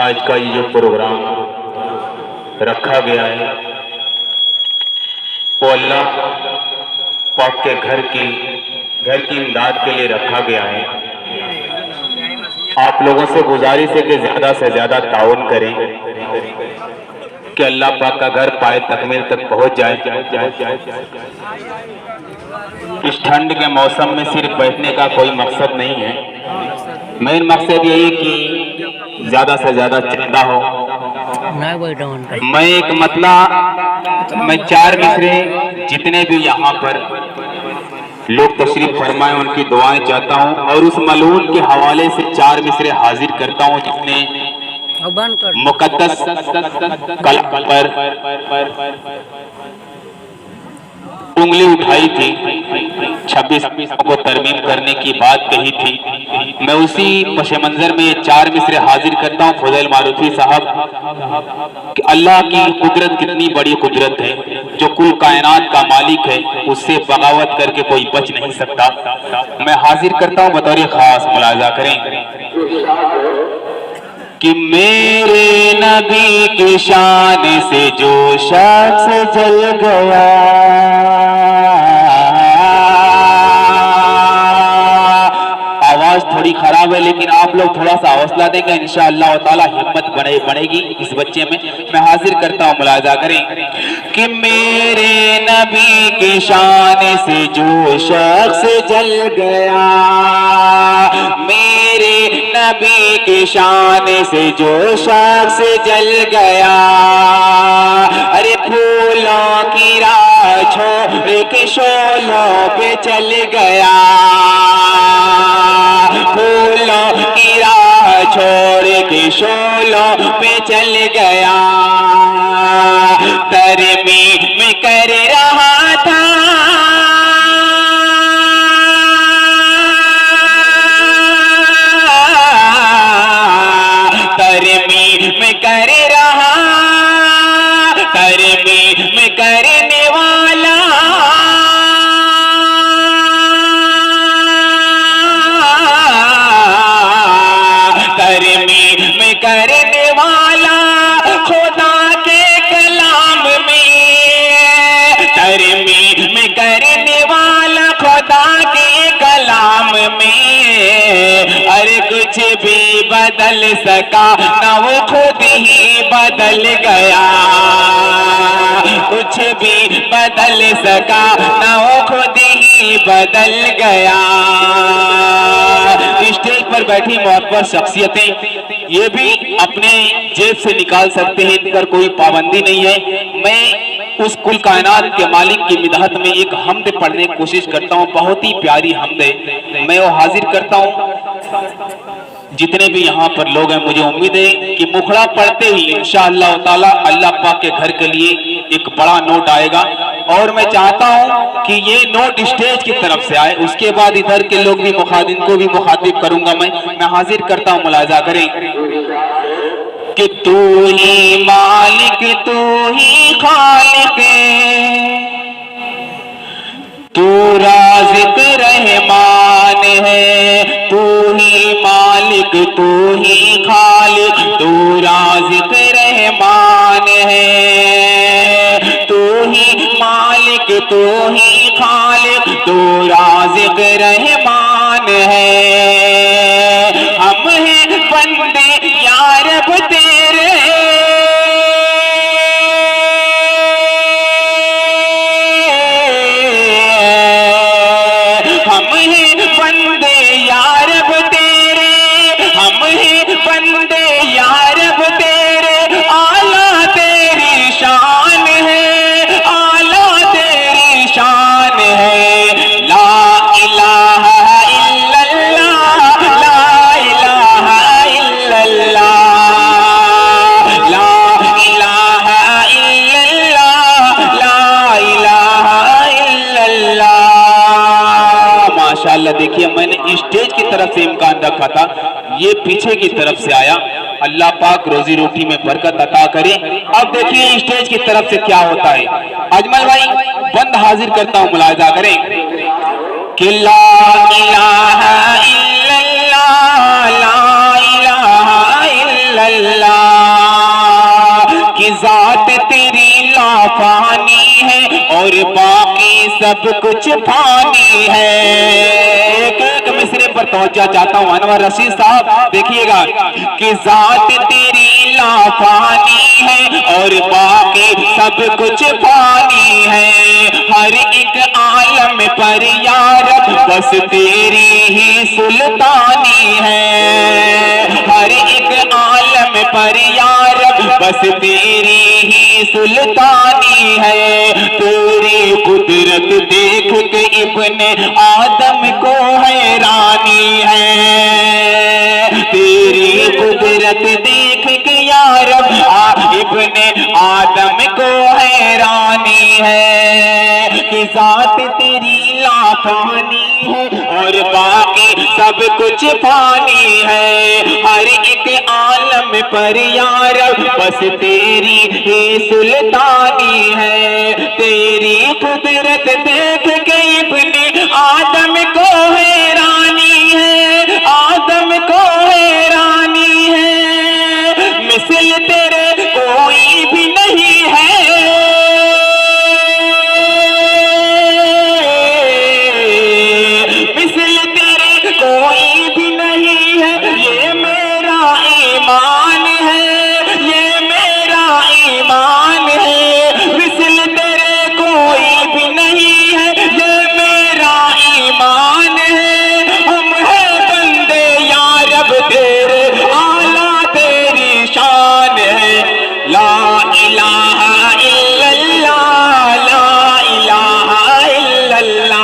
आज का ये जो प्रोग्राम रखा गया है वो अल्लाह पाक के घर की इमदाद के लिए रखा गया है। आप लोगों से गुजारिश है कि ज़्यादा से ज़्यादा ताउन करें कि अल्लाह पाक का घर पाए तकमील तक पहुंच जाए। इस ठंड के मौसम में सिर्फ बैठने का कोई मकसद नहीं है, मेन मकसद यही कि ज़्यादा से ज़्यादा चंदा हो। मैं एक मैं 4 मिसरे जितने भी यहाँ पर लोग तशरीफ फरमाए उनकी दुआएं चाहता हूँ और उस मलून के हवाले से 4 मिसरे हाजिर करता हूँ जिसने मुकद्दस कलम पर उंगली उठाई थी, 26 को तरमीम करने की बात कही थी। मैं उसी पशे मंजर में 4 मिसरे हाजिर करता हूँ फजल मारूफी साहब कि अल्लाह की कुदरत कितनी बड़ी कुदरत है, जो कुल कायनात का मालिक है, उससे बगावत करके कोई बच नहीं सकता। मैं हाजिर करता हूँ बतौर खास, मुलाजा करें कि मेरे नबी की शान से जो शख्स जल गया, आवाज थोड़ी खराब है लेकिन आप लोग थोड़ा सा हौसला देंगे इंशाअल्लाह ताला हिम्मत बढ़ेगी इस बच्चे में। मैं हाजिर करता हूँ, मुलाजा करें कि मेरे नबी की शान से जो शख्स जल गया, मेरे नबी की शान से जो शख्स जल गया, अरे फूलों की राह छोड़ के शोलों पे चल गया, फूलों की राह छोड़ के शोलों पे चल गया, तरमीम में कर रहा था तरमीम करने वाला, तरमीम करने वाला खुदा के कलाम में, तरमीम करने वाला खुदा के कलाम में, अरे कुछ भी बदल सका ना वो खुद ही बदल गया, कुछ भी बदल सका ना वो खुद ही बदल गया। स्टेज पर बैठी मोहब्बत शख्सियतें ये भी अपने जेब से निकाल सकते हैं, इन पर कोई पाबंदी नहीं है। मैं उस कुल कायनात के मालिक की मिदहत में एक हमद पढ़ने की कोशिश करता हूँ, बहुत ही प्यारी हमद है, मैं वो हाजिर करता हूँ। जितने भी यहाँ पर लोग हैं मुझे उम्मीद है कि मुखड़ा पढ़ते ही इंशाअल्लाह ताला अल्लाह पाक के घर के लिए एक बड़ा नोट आएगा और मैं चाहता हूँ कि ये नोट स्टेज की तरफ से आए, उसके बाद इधर के लोग भी मुखातिब को भी मुखातिब करूंगा। मैं हाजिर करता हूँ, मुलाजा करें कि तू ही मालिक तू ही खालिक, तू राज़िक रहमान है, तू ही मालिक तू ही खालिक, तू राज़िक रहमान है, तू ही मालिक तू ही खालिक, तू राज़िक रहमान है। हम हैं बंदे या रब तेरे, हम हैं बंदे या रब तेरे, हम हैं बंदे या रब तेरे, आला तेरी शान है, आला तेरी शान है। ला इलाहा इल्लल्लाह, ला इलाहा इल्लल्लाह, ला इलाहा इल्लल्लाह, ला इलाहा इल्लल्लाह। माशाअल्लाह, देखिए मैंने स्टेज की तरफ से इम्कान रखा था, ये पीछे की तरफ से आया। अल्लाह पाक रोजी रोटी में बरकत अता करे। अब देखिए स्टेज की तरफ से क्या होता है। अजमल भाई बंद हाजिर करता हूँ, मुलाजा करें कि ला इलाहा इल्लल्लाह, ला इलाहा इल्लल्लाह, सब कुछ फानी है। एक मिसरे पर पहुंचा चाहता हूं अनवर रशीद साहब, देखिएगा कि जात तेरी लाफानी है और बाकी सब कुछ फानी है। हर एक आलम पर यार बस तेरी ही सुल्तानी है। हर एक आलम पर यार बस तेरी ही सुल्तानी है। तेरी कुदरत देख के इब्ने आदम को हैरानी है। तेरी कुदरत देख के यार इब्ने आदम को हैरानी है कि जात तेरी लाफानी है और बाकी सब कुछ फानी है। हर एक आलम पर यार बस तेरी ही सुल्तानी है। तेरी कुदरत देख के इब्ने आदम को हैरानी है, आदम को हैरानी है। मिसल तेरे कोई भी नहीं है, मिसल तेरे कोई भी नहीं है। ये मेरा ईमान है, ये मेरा ईमान है। मिसल तेरे कोई भी नहीं है, ये मेरा ईमान है। हम हैं बंदे या रब तेरे, आला तेरी शान है। ला इलाहा इल्लल्लाह, ला इलाहा इल्लल्लाह।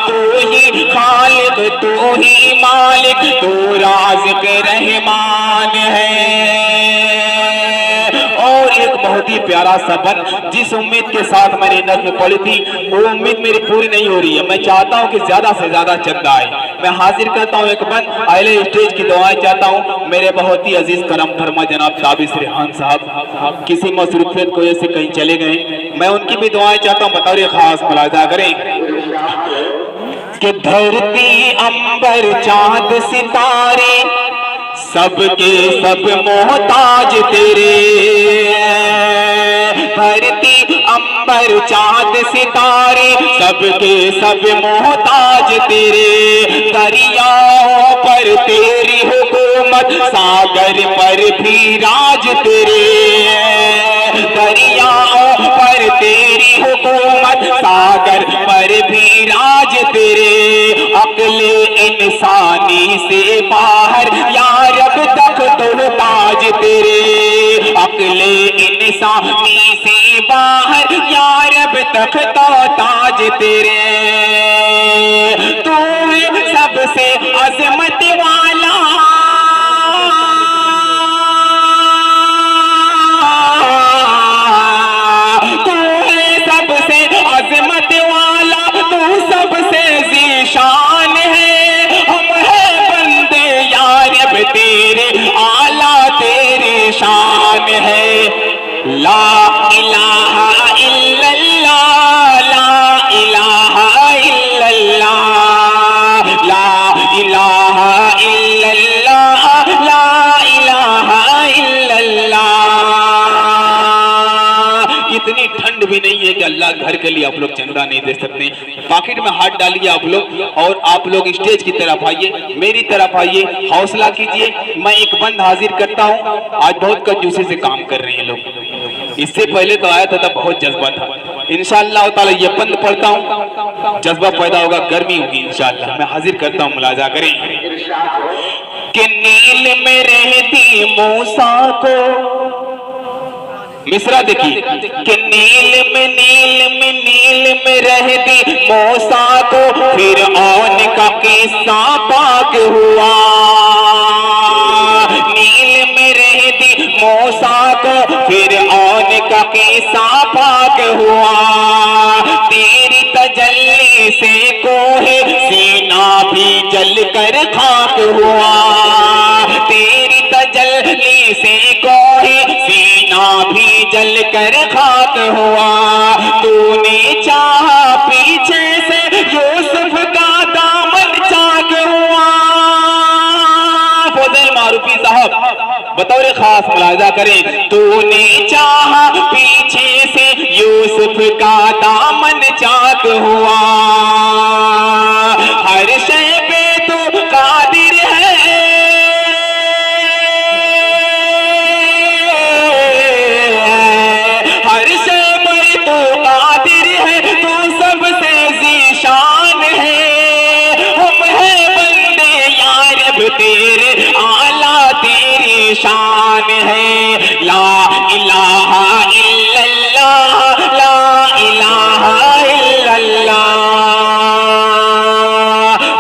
तू ही खालिक, तू ही मालिक, तू राज़िक रहमान है। और एक बहुत ही प्यारा सा बंद जिस उम्मीद के साथ मैंने नज़्म पढ़ी थी वो उम्मीद मेरी पूरी नहीं हो रही है। मैं चाहता हूं कि ज्यादा से ज्यादा चंदा आए। मैं हाजिर करता हूं एक बंद, अहले स्टेज की दुआएं चाहता हूं। मेरे बहुत ही अजीज करम फरमा जनाब ताबिस रेहान साहब किसी मसरूफियत को ऐसे कहीं चले गए, मैं उनकी भी दुआएं चाहता हूं। बतौर खास मुलाजा करें कि धरती अंबर चांद सितारे सबके सब मोहताज तेरे। धरती अंबर चांद सितारे सबके सब मोहताज तेरे। दरियाओं पर तेरी हुकूमत, सागर पर भी राज तेरे। दरियाओं पर तेरी हुकूमत, सागर पर भी राज तेरे। अक्ले इंसानी से बाहर या रब तक तो ताज तेरे। अक्ले इंसानी से बाहर या रब तक तो ताज तेरे। तू सबसे अजमत वाला, तू सबसे अजमत वाला, तू सबसे ज़ीशान है। हम हैं बंदे या रब तेरे, आला तेरी शान है। ला इलाहा इल्लल्लाह, ला इलाहा इल्लल्लाह, ला इलाहा इल्लल्लाह, ला इलाहा इल्लल्लाह। इतनी ठंड भी नहीं है कि अल्लाह घर के लिए आप लोग चंदा नहीं दे सकते। पॉकेट में हाथ डालिए आप लोग और आप लोग स्टेज की तरफ आइए, मेरी तरफ आइए, हौसला कीजिए। मैं एक बंद हाजिर करता हूं। आज बहुत कंजूसी से काम कर रहे हैं लोग। इससे पहले तो आया था बहुत जज्बा था। इंशाअल्लाह ताला ये बंद पढ़ता हूं, जज्बा पैदा होगा, गर्मी होगी इंशाअल्लाह। मैं हाजिर करता हूं, मुलाजा करें कि नील में रहती मूसा को, मिसरा देखिए कि नील में रहती मूसा को फिर औन का किस्सा पाक हुआ। नील में रहती मूसा को फिर औन का किस्सा पाक हुआ। तेरी तजल्ली से कोहे सीना भी जल कर खाक हुआ। तेरी तजल्ली से कोहे सीना भी जल कर खाक हुआ। तूने चाहा पीछे से यूसुफ का दामन चाक हुआ। फौजल मारूफी साहब बतौर खास मुलाजा करें। तूने चाहा पीछे से यूसुफ का दामन चाक हुआ, हर शय पे तू कादिर है, हर शय पे तू कादिर है, तू सबसे ज़ीशान है। हम हैं बंदे या रब तेरे, आला तेरी शान है। ला इलाहा इल्लल्लाह, ला इलाहा इल्लल्लाह।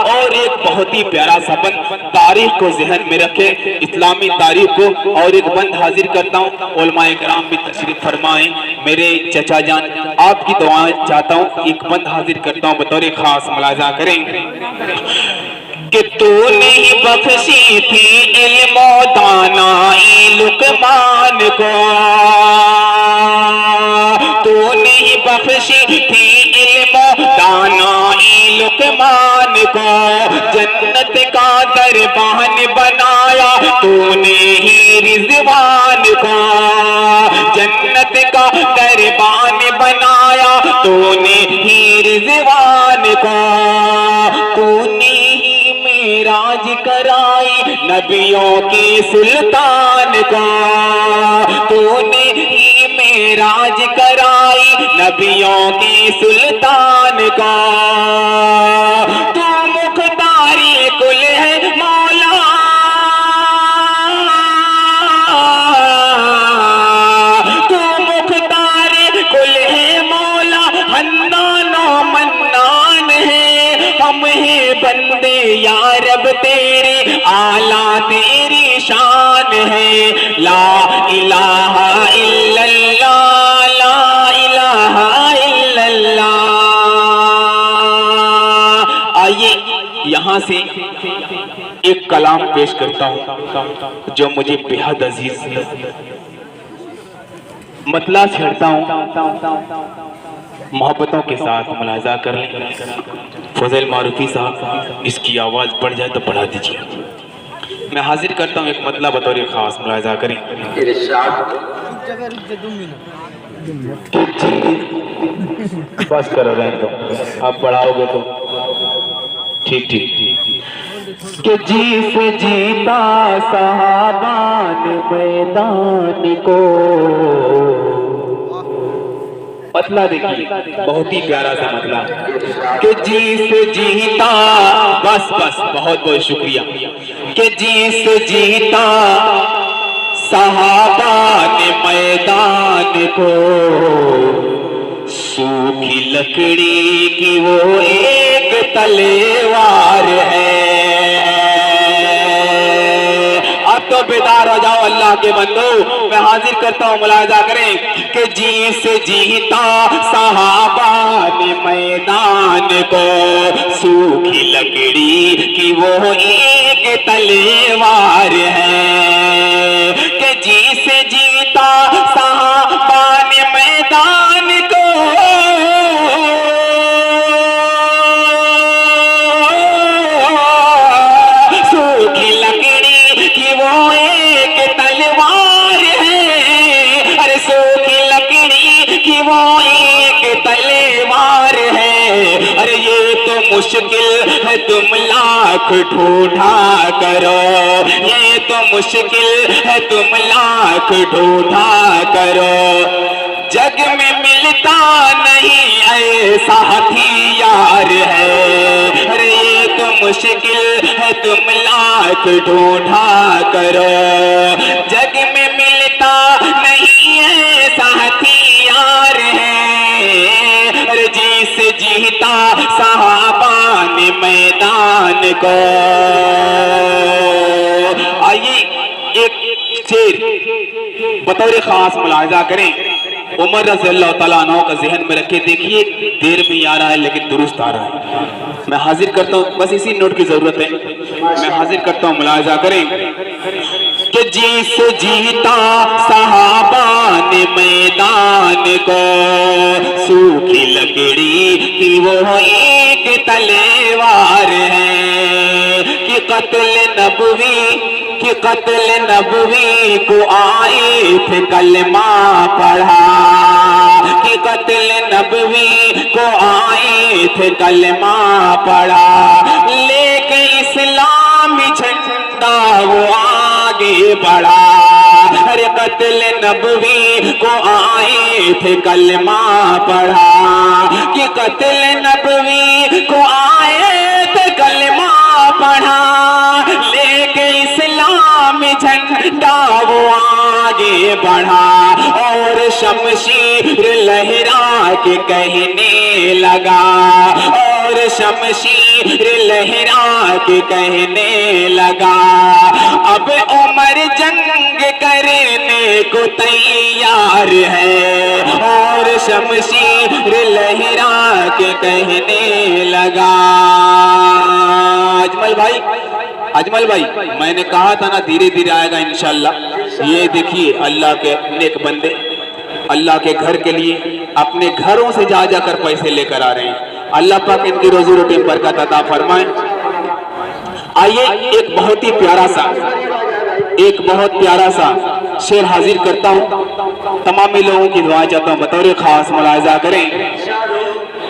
और एक बहुत ही प्यारा सा बंद तारीख को जहन में रखे, इस्लामी तारीख को। और एक बंद हाजिर करता हूँ, उलमाए किराम भी तशरीफ फरमाएं, मेरे चचा जान आपकी दुआएं चाहता हूँ। एक बंद हाजिर करता हूँ, बतौर खास मुलाजा करें कि तूने ही बख्शी थी इल्म दानाई लुकमान को, तूने ही बख्शी थी इल्म दानाई लुकमान को, जन्नत का दरबान बनाया तूने ही रिजवान को, जन्नत का दरबान बनाया तूने ही रिजवान को, तूने राज कराई नबियों के सुल्तान को, तूने ही मेराज कराई नबियों के सुल्तान को, तू मुख्तारी कुल है मौला, तू मुख्तारी कुल है मौला, हन्नानो मन्नान है, हम हैं बंदे या रब तेरे, आला तेरी शान है। ला इलाहा इल्लल्लाह, ला इलाहा इल्लल्लाह। आइए यहाँ से एक कलाम पेश करता हूँ जो मुझे बेहद अजीज है। मतला छेड़ता हूँ, मोहब्बतों के साथ मुलाजा कर लें। फजल मारूफी साहब इसकी आवाज़ बढ़ जाए तो बढ़ा दीजिए। मैं हाजिर करता हूँ एक मतला, बतौर खास मुलाजा करें। बस करो रहे तो आप बढ़ाओगे तो ठीक ठीक। कि जी से जीता सहाबान मैदान को, मतला देखिए बहुत ही प्यारा सा मतला कि जी से जीता, बस बस बहुत बहुत शुक्रिया। कि जी से जीता सहाबा ने मैदान को, सूखी लकड़ी की वो एक तलवार है। अब तो बेदार हो जाओ अल्लाह के बंदो, मैं हाजिर करता हूँ, मुलाजा करें कि जी से जीता सहाबा ने मैदान को, सूखी लकड़ी की वो एक तलवार है। कि जी से जीता सहाबा ने मैदान को, सूखी लकड़ी की वो एक तलवार है। अरे सूखी लकड़ी की वो एक तलवार है। अरे ये तो मुश्किल है तुम लाख ढूंढा करो, ये तो मुश्किल है तुम लाख ढूंढा करो, जग में मिलता नहीं ऐसा हथियार है। अरे ये तो मुश्किल है तुम लाख ढूंढा करो, जग में मिलता नहीं ऐसा हथियार है। अरे जी से जीता सहाबा ने मैदान को। आइए एक शेर बतौर खास मुलाहिजा करें, उमर रज़ी अल्लाह तआला अन्हु का जहन में रखे। देखिए देर में आ रहा है लेकिन दुरुस्त आ रहा है। मैं हाजिर करता हूँ, बस इसी नोट की जरूरत है, मैं हाजिर करता हूँ, मुलाहिजा करें कि जी से जीता सहाबा ने मैदान को, सूखी लकड़ी की वो एक तलवार है। कि कत्ल नबवी को आए थे कलमा पढ़ा, कि कत्ल नबवी को आए थे कलमा पड़ा, लेके इस्लामी झंडा वो आगे बढ़ा। अरे कत्ल नबवी को आए थे कलमा पढ़ा, कि कत्ल नबवी को आए थे कलमा पढ़ा, लेके इस्लामी झंडा वो आगे बढ़ा। और शमशीर लहरा के कहने लगा, और शमशीर लहरा के कहने लगा, अब उमर जंग करने को तैयार है। और शमशीर लहरा के कहने लगा। अजमल भाई मैंने कहा था ना धीरे धीरे आएगा इंशाल्लाह। ये देखिए अल्लाह के नेक बंदे अल्लाह के घर के लिए अपने घरों से जा जाकर पैसे लेकर आ रहे हैं। अल्लाह पाक इनकी रोजी रोटी में बरकत अता फरमाए। आइए एक बहुत प्यारा सा शेर हाजिर करता हूँ, तमामी लोगों की दुआ चाहता हूँ, बतौर खास मुलाहिजा करें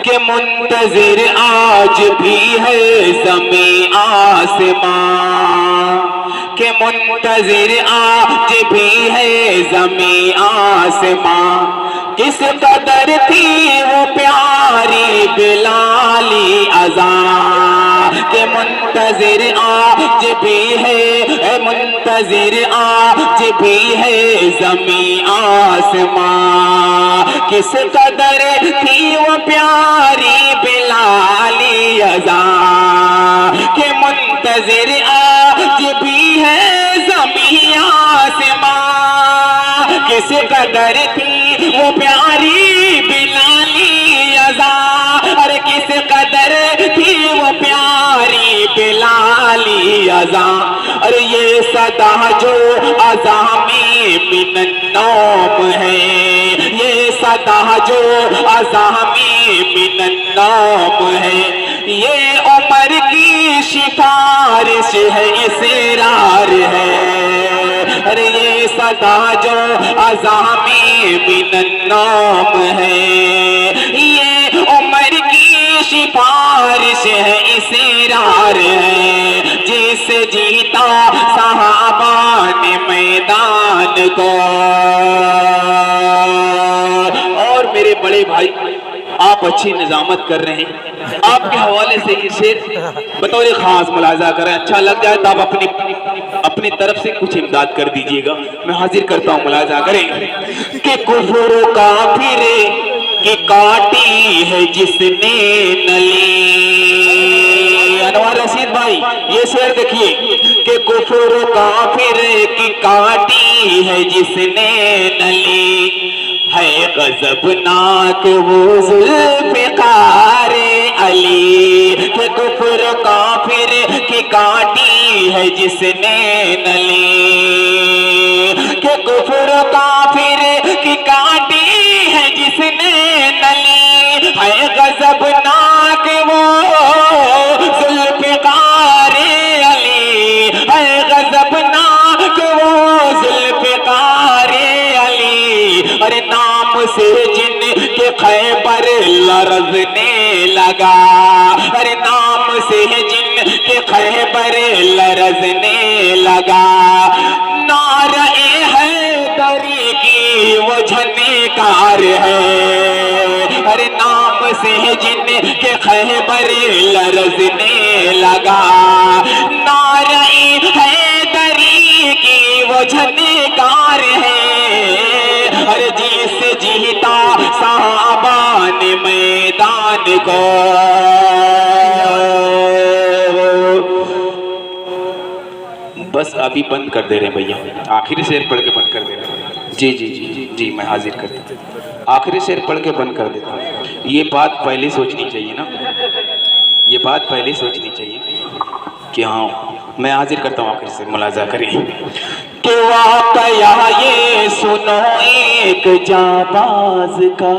कि मुंतजिर आज भी है ज़मीं आसमां, कि मुंतजिर आज भी है ज़मीं आसमां। किस कदर थी वो प्यारी बिलाली अज़ां, के मुंतजिर आज भी है, मुंतजिर आज भी है ज़मीं आसमां। किस कदर थी वो प्यारी बिलाली अज़ां, के मुंतजिर आज भी है ज़मीं आसमां। किस कदर थी वो प्यारी बिलाली अज़ां, अरे किस कदर थी वो प्यारी बिलाली अज़ां। अरे ये सदा जो अज़ामी मिनन्नौम है, ये सदा जो अज़ामी मिनन्नौम है, ये उमर की सिफारिश है, इसरार है। अरे ये सदा जो अज़ामी मिनन्नौम है, ये उमर की सिफारिश है, इसरार है। जिससे जीता सहाबा ने मैदान को। और मेरे बड़े भाई आप अच्छी निजामत कर रहे हैं, आपके हवाले से ये शेर बतौर खास मुलाजा करें, अच्छा लग जाए तो आप अपनी तरफ से कुछ इमदाद कर दीजिएगा। मैं हाजिर करता हूँ, मुलाजा करें कि कुफर काफिर की काटी है जिसने नली। अनवर रशीद भाई ये शेर देखिए कि कुफर काफिर की काटी है जिसने नली, है गज़बनाक वो ज़ुल्फ़िकार अली। कि कुफर काफिर की काटी है जिसने नली, कि कुफर काफिर की काटी है जिसने नली, है गज़बनाक वो ज़ुल्फ़िकार अली, है गज़बनाक वो ज़ुल्फ़िकार अली। अरे नाम से जिन के खैबर लरज़ने लगा, अरे नाम से जिन के खैबर लरज़ने लगा। नारे हैदरी की वो झनकार है, अरे नाम से जिन के खैबर लरज़ने लगा। नारे हैदरी की वो झनकार है, अरे जिससे जीता सहाबा ने मैदान को। बस अभी बंद कर दे रहे हैं भैया, आखिरी शेर पढ़ के बंद कर दे रहे हैं। जी जी जी जी जी मैं हाजिर करता हूँ, आखिरी शेर पढ़ के बंद कर देता हूँ। ये बात पहले सोचनी चाहिए ना, ये बात पहले सोचनी चाहिए कि हाँ मैं हाजिर करता हूँ। आखिर से मुलाजा करें कि वाक़या ये सुनो एक जाबाज का,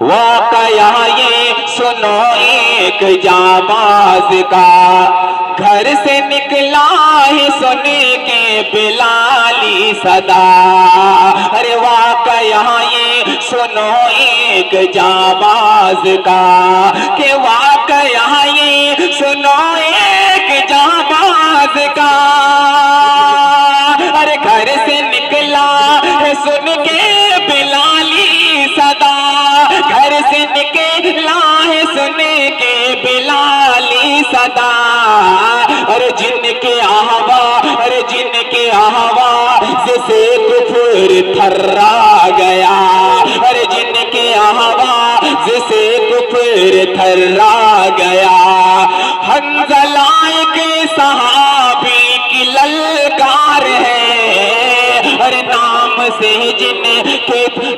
वाक़या ये सुनो एक जाबाज का। घर से निकला है सुन के बिलाली सदा, अरे वाक़या ये सुनो एक जाबाज का, के वाकया ये सुनो एक जाबाज का। अरे घर से निकला है सुन के बिलाली सदा, घर से निकला है सुन के बिलाली सदा। अरे जिनके आहवा, अरे जिनके आहवा से कुफर थर्रा गया, अरे जिनके आहवा से कुफर थर्रा गया। हंज़ला के सहाबी की ललकार है, अरे नाम से जिन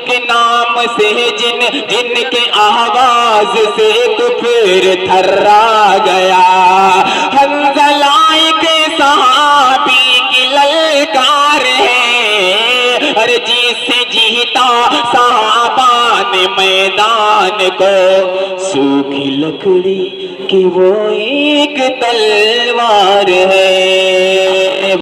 के नाम से जिनके आवाज से कुफर थर्रा गया। हंज़ला के सहाबी की ललकार है, अरे जिससे जीता सहाबा ने मैदान को, सूखी लकड़ी की वो एक तलवार है।